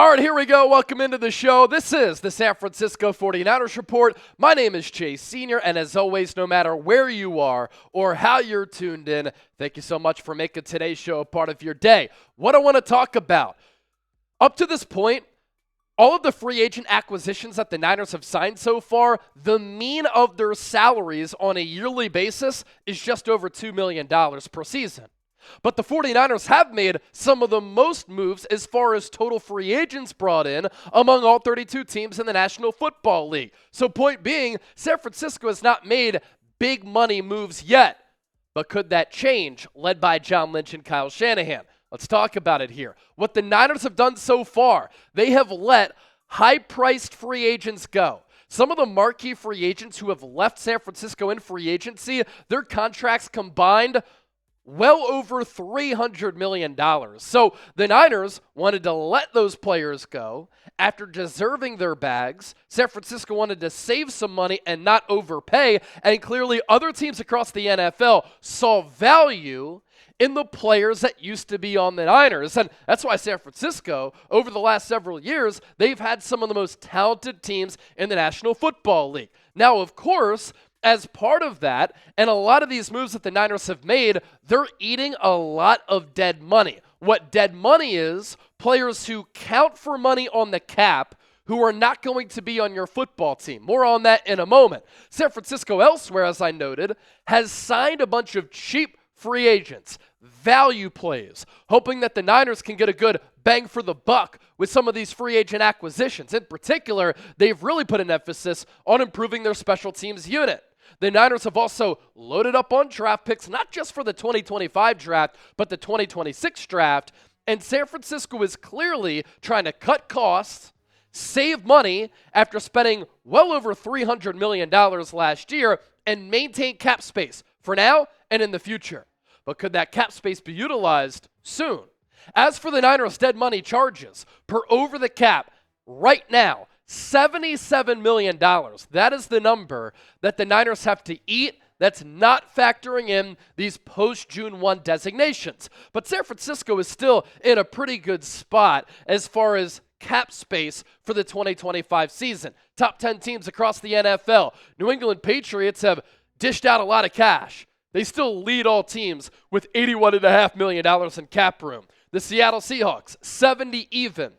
All right, here we go. Welcome into the show. This is the San Francisco 49ers Report. My name is Chase Sr., and as always, no matter where you are or how you're tuned in, thank you so much for making today's show a part of your day. What I want to talk about, up to this point, all of the free agent acquisitions that the Niners have signed so far, the mean of their salaries on a yearly basis is just over $2 million per season. But the 49ers have made some of the most moves as far as total free agents brought in among all 32 teams in the National Football League. So point being, San Francisco has not made big money moves yet. But could that change, led by John Lynch and Kyle Shanahan? Let's talk about it here. What the Niners have done so far, they have let high-priced free agents go. Some of the marquee free agents who have left San Francisco in free agency, their contracts combined well over $300 million. So the Niners wanted to let those players go. After deserving their bags, San Francisco wanted to save some money and not overpay. And clearly other teams across the NFL saw value in the players that used to be on the Niners. And that's why San Francisco, over the last several years, they've had some of the most talented teams in the National Football League. Now, of course, as part of that, and a lot of these moves that the Niners have made, they're eating a lot of dead money. What dead money is, players who count for money on the cap who are not going to be on your football team. More on that in a moment. San Francisco elsewhere, as I noted, has signed a bunch of cheap free agents, value plays, hoping that the Niners can get a good bang for the buck with some of these free agent acquisitions. In particular, they've really put an emphasis on improving their special teams unit. The Niners have also loaded up on draft picks, not just for the 2025 draft, but the 2026 draft. And San Francisco is clearly trying to cut costs, save money after spending well over $300 million last year, and maintain cap space for now and in the future. But could that cap space be utilized soon? As for the Niners' dead money charges, per over the cap, right now, $77 million. That is the number that the Niners have to eat. That's not factoring in these post-June 1 designations. But San Francisco is still in a pretty good spot as far as cap space for the 2025 season. Top 10 teams across the NFL. New England Patriots have dished out a lot of cash. They still lead all teams with $81.5 million in cap room. The Seattle Seahawks, 70 even.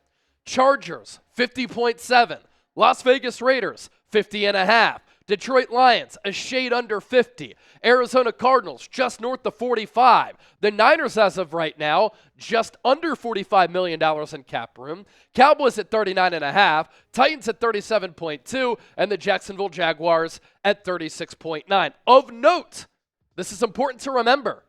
Chargers, 50.7. Las Vegas Raiders, 50.5. Detroit Lions, a shade under 50. Arizona Cardinals, just north of 45. The Niners, as of right now, just under $45 million in cap room. Cowboys at 39.5. Titans at 37.2. And the Jacksonville Jaguars at 36.9. Of note, this is important to remember,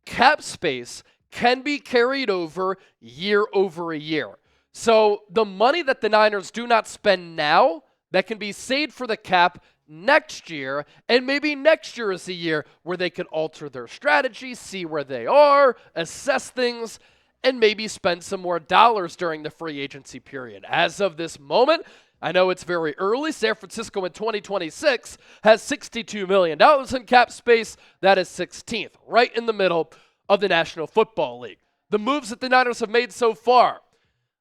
cap space can be carried over a year. So the money that the Niners do not spend now, that can be saved for the cap next year, and maybe next year is the year where they could alter their strategy, see where they are, assess things, and maybe spend some more dollars during the free agency period. As of this moment, I know it's very early. San Francisco in 2026 has $62 million in cap space. That is 16th, right in the middle of the National Football League. The moves that the Niners have made so far,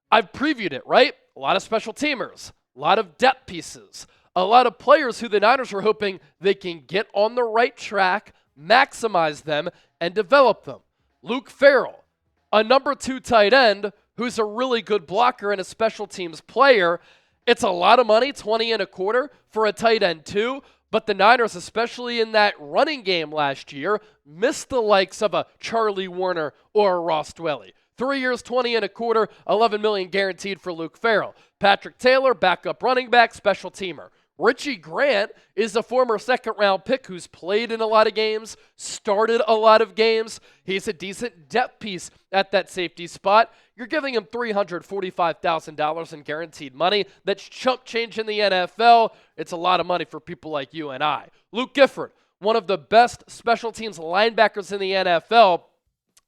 I've previewed it, right? A lot of special teamers, a lot of depth pieces, a lot of players who the Niners are hoping they can get on the right track, maximize them, and develop them. Luke Farrell, a number 2 tight end who's a really good blocker and a special teams player. It's a lot of money, 20.25 for a tight end too, but the Niners, especially in that running game last year, missed the likes of a Charlie Warner or a Ross Dwelly. 3 years, 20.25, $11 million guaranteed for Luke Farrell. Patrick Taylor, backup running back, special teamer. Richie Grant is a former second-round pick who's played in a lot of games, started a lot of games. He's a decent depth piece at that safety spot. You're giving him $345,000 in guaranteed money. That's chump change in the NFL. It's a lot of money for people like you and I. Luke Gifford, one of the best special teams linebackers in the NFL,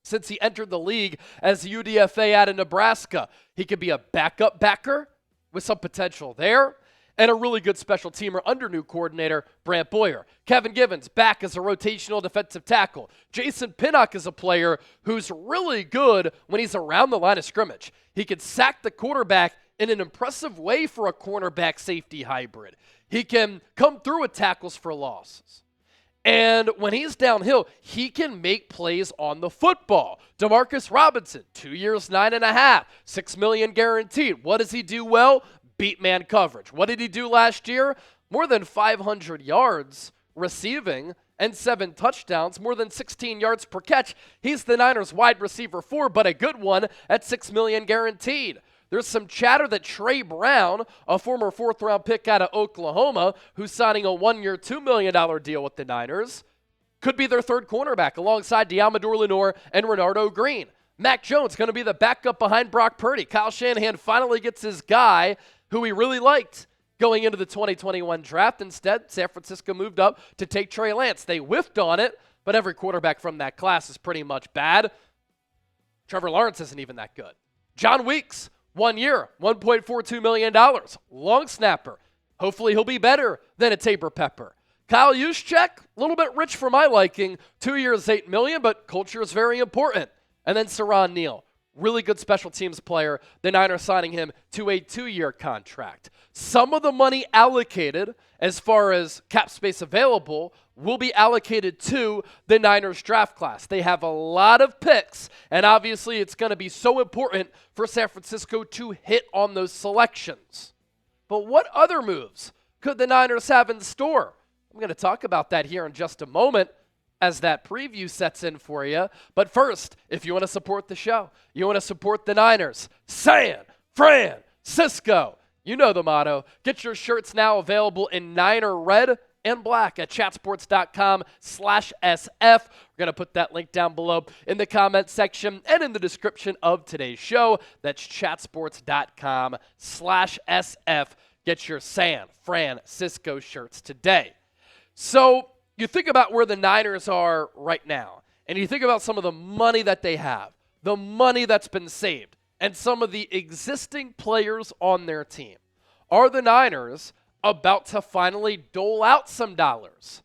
since he entered the league as a UDFA out of Nebraska. He could be a backup backer with some potential there, and a really good special teamer under new coordinator Brant Boyer. Kevin Givens back as a rotational defensive tackle. Jason Pinnock is a player who's really good when he's around the line of scrimmage. He can sack the quarterback in an impressive way for a cornerback safety hybrid. He can come through with tackles for losses. And when he's downhill, he can make plays on the football. Demarcus Robinson, 2 years, $9.5, $6 million guaranteed. What does he do well? Beat man coverage. What did he do last year? More than 500 yards receiving and 7 touchdowns, more than 16 yards per catch. He's the Niners wide receiver 4, but a good one at $6 million guaranteed. There's some chatter that Trey Brown, a former 4th-round pick out of Oklahoma, who's signing a 1-year, $2 million deal with the Niners, could be their 3rd cornerback alongside Deommodore Lenoir and Renardo Green. Mac Jones going to be the backup behind Brock Purdy. Kyle Shanahan finally gets his guy who he really liked going into the 2021 draft. Instead, San Francisco moved up to take Trey Lance. They whiffed on it, but every quarterback from that class is pretty much bad. Trevor Lawrence isn't even that good. John Weeks, 1 year, $1.42 million. Long snapper. Hopefully he'll be better than a Tabor Pepper. Kyle Juszczyk, a little bit rich for my liking. 2 years, $8 million, but culture is very important. And then Saron Neal, really good special teams player. The Niners signing him to a 2-year contract. Some of the money allocated, as far as cap space available, will be allocated to the Niners draft class. They have a lot of picks, and obviously it's going to be so important for San Francisco to hit on those selections. But what other moves could the Niners have in store? I'm going to talk about that here in just a moment as that preview sets in for you. But first, if you want to support the show, you want to support the Niners, San Francisco. You know the motto. Get your shirts now available in Niner red and black at chatsports.com/SF. We're going to put that link down below in the comment section and in the description of today's show. That's chatsports.com/SF. Get your San Francisco shirts today. So you think about where the Niners are right now, and you think about some of the money that they have, the money that's been saved, and some of the existing players on their team. Are the Niners about to finally dole out some dollars?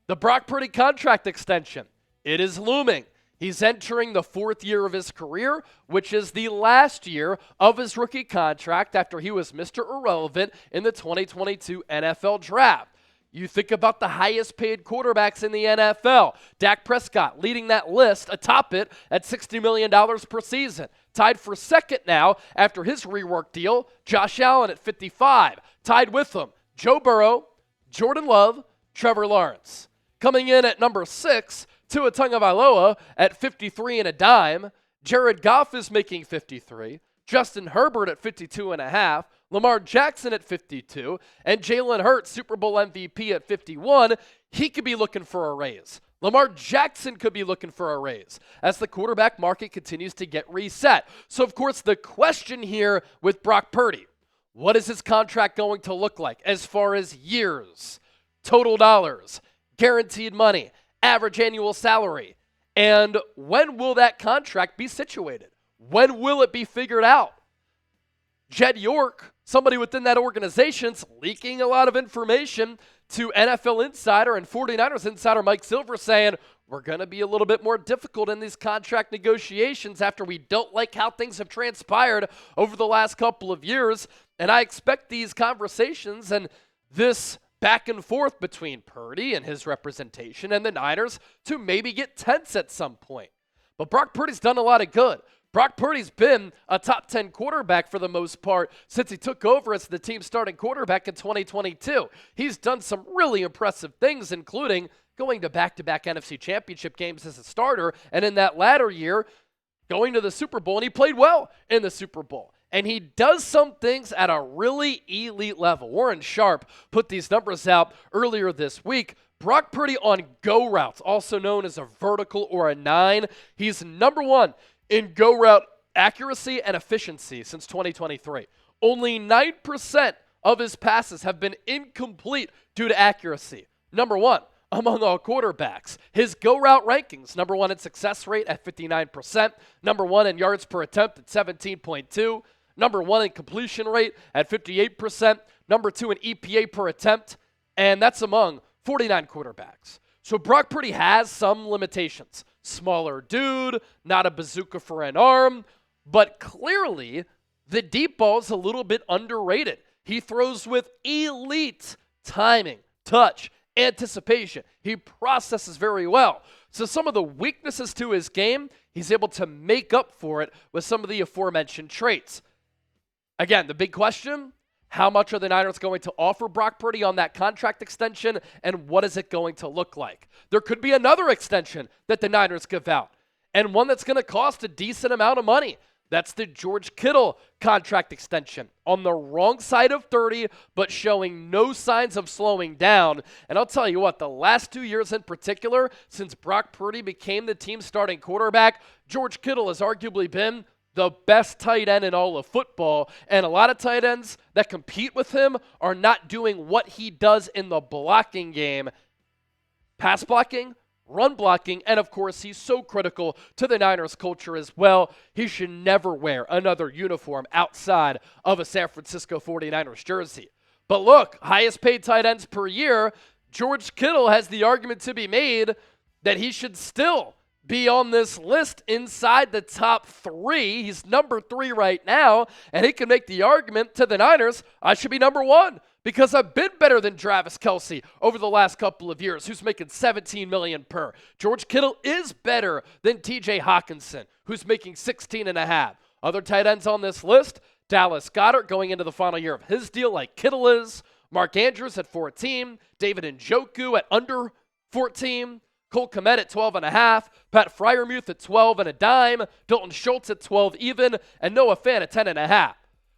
The Brock Purdy contract extension, it is looming. He's entering the 4th year of his career, which is the last year of his rookie contract after he was Mr. Irrelevant in the 2022 NFL Draft. You think about the highest paid quarterbacks in the NFL. Dak Prescott leading that list atop it at $60 million per season. Tied for 2nd now after his rework deal, Josh Allen at 55. Tied with him, Joe Burrow, Jordan Love, Trevor Lawrence. Coming in at number 6, Tua Tagovailoa at 53 and a dime. Jared Goff is making 53. Justin Herbert at 52.5. Lamar Jackson at 52, and Jalen Hurts, Super Bowl MVP at 51. He could be looking for a raise. Lamar Jackson could be looking for a raise as the quarterback market continues to get reset. So, of course, the question here with Brock Purdy, what is his contract going to look like as far as years, total dollars, guaranteed money, average annual salary, and when will that contract be situated? When will it be figured out? Jed York, somebody within that organization's leaking a lot of information to NFL Insider and 49ers Insider Mike Silver saying, we're going to be a little bit more difficult in these contract negotiations after we don't like how things have transpired over the last couple of years. And I expect these conversations and this back and forth between Purdy and his representation and the Niners to maybe get tense at some point. But Brock Purdy's done a lot of good. Brock Purdy's been a top 10 quarterback for the most part since he took over as the team's starting quarterback in 2022. He's done some really impressive things, including going to back-to-back NFC Championship games as a starter, and in that latter year, going to the Super Bowl, and he played well in the Super Bowl. And he does some things at a really elite level. Warren Sharp put these numbers out earlier this week. Brock Purdy on go routes, also known as a vertical or a 9. He's number 1 in go route accuracy and efficiency since 2023. Only 9% of his passes have been incomplete due to accuracy. Number 1 among all quarterbacks. His go route rankings, number 1 in success rate at 59%, number 1 in yards per attempt at 17.2, number 1 in completion rate at 58%, number 2 in EPA per attempt, and that's among 49 quarterbacks. So Brock Purdy has some limitations. Smaller dude, not a bazooka for an arm, but clearly The deep ball is a little bit underrated. He throws with elite timing, touch, anticipation. He processes very well. So some of the weaknesses to his game, he's able to make up for it with some of the aforementioned traits. Again, the big question, how much are the Niners going to offer Brock Purdy on that contract extension, and what is it going to look like? There could be another extension that the Niners give out, and one that's going to cost a decent amount of money. That's the George Kittle contract extension. On the wrong side of 30, but showing no signs of slowing down. And I'll tell you what, the last 2 years in particular, since Brock Purdy became the team's starting quarterback, George Kittle has arguably been the best tight end in all of football. And a lot of tight ends that compete with him are not doing what he does in the blocking game. Pass blocking, run blocking, and of course, he's so critical to the Niners culture as well. He should never wear another uniform outside of a San Francisco 49ers jersey. But look, highest paid tight ends per year, George Kittle has the argument to be made that he should still be on this list inside the top 3. He's number 3 right now, and he can make the argument to the Niners, I should be number 1 because I've been better than Travis Kelce over the last couple of years, who's making $17 million per. George Kittle is better than TJ Hawkinson, who's making $16.5. Other tight ends on this list, Dallas Goedert going into the final year of his deal like Kittle is, Mark Andrews at 14, David Njoku at under 14, Cole Kmet at 12.5, Pat Freiermuth at 12 and a dime, Dalton Schultz at 12 even, and Noah Fant at 10.5.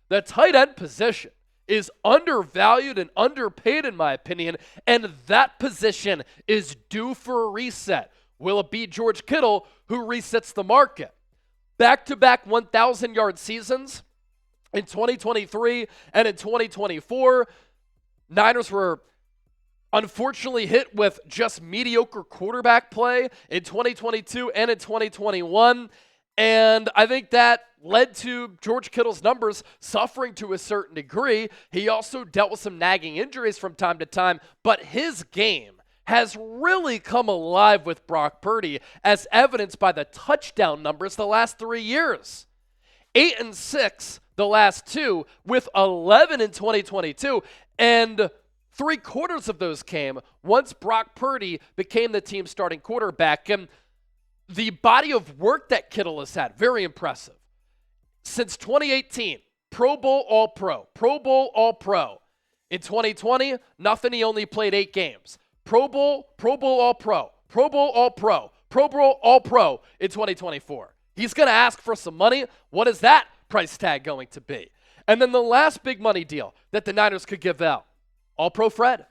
The tight end position is undervalued and underpaid in my opinion, and that position is due for a reset. Will it be George Kittle who resets the market? Back-to-back 1,000-yard seasons in 2023 and in 2024. Niners were unfortunately hit with just mediocre quarterback play in 2022 and in 2021. And I think that led to George Kittle's numbers suffering to a certain degree. He also dealt with some nagging injuries from time to time, but his game has really come alive with Brock Purdy, as evidenced by the touchdown numbers the last 3 years. 8 and 6 the last 2, with 11 in 2022, and 3/4 of those came once Brock Purdy became the team's starting quarterback. And the body of work that Kittle has had, very impressive. Since 2018, Pro Bowl All-Pro, Pro Bowl All-Pro. In 2020, nothing, he only played 8 games. Pro Bowl All-Pro, Pro Bowl All-Pro, Pro Bowl All-Pro in 2024. He's going to ask for some money. What is that price tag going to be? And then the last big money deal that the Niners could give out, All-Pro Fred.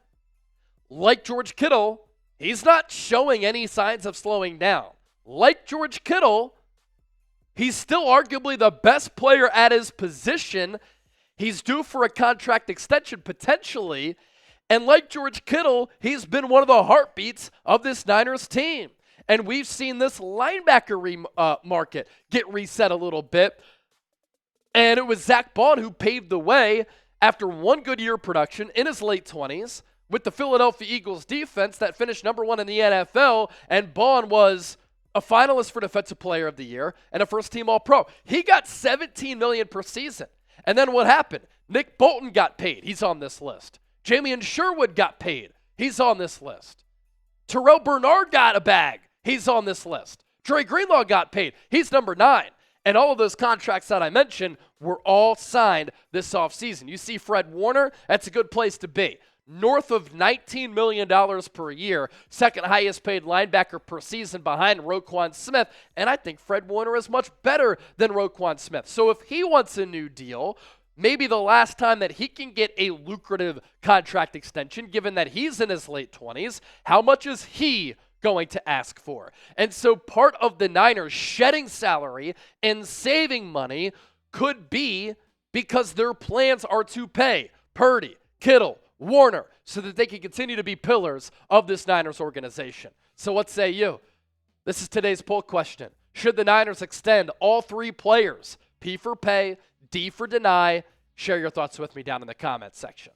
Like George Kittle, he's not showing any signs of slowing down. Like George Kittle, he's still arguably the best player at his position. He's due for a contract extension potentially. And like George Kittle, he's been one of the heartbeats of this Niners team. And we've seen this linebacker market get reset a little bit. And it was Zach Bond who paved the way after one good year of production in his late 20s with the Philadelphia Eagles defense that finished number 1 in the NFL. And Bond was a finalist for Defensive Player of the Year and a first-team All-Pro. He got $17 million per season. And then what happened? Nick Bolton got paid. He's on this list. Jamien Sherwood got paid. He's on this list. Terrell Bernard got a bag. He's on this list. Dre Greenlaw got paid. He's number 9. And all of those contracts that I mentioned were all signed this offseason. You see Fred Warner, that's a good place to be. North of $19 million per year, second highest paid linebacker per season behind Roquan Smith. And I think Fred Warner is much better than Roquan Smith. So if he wants a new deal, maybe the last time that he can get a lucrative contract extension, given that he's in his late 20s, how much is he going to ask for? And so part of the Niners shedding salary and saving money could be because their plans are to pay Purdy, Kittle, Warner, so that they can continue to be pillars of this Niners organization. So what say you? This is today's poll question. Should the Niners extend all 3 players? P for pay, D for deny. Share your thoughts with me down in the comments section.